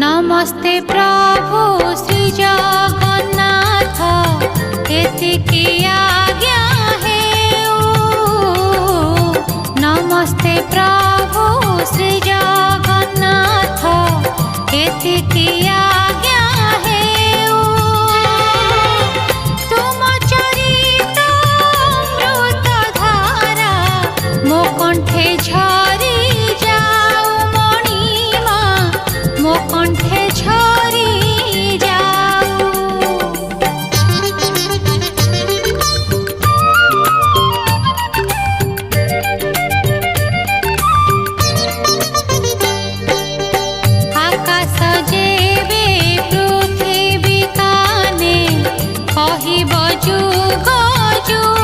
नमस्ते प्रभु श्री जगन्नाथ एतिकी आज्ञा हेउ। नमस्ते प्रभु श्री जगन्नाथ एतिकी आज्ञा हेउ। तुम चरित अमृत धारा मो कंठे झरी जाऊ मणिमा मो कंठे झरी जाऊ। आकाश जेबे पृथ्वी काने कहिब जुग जुग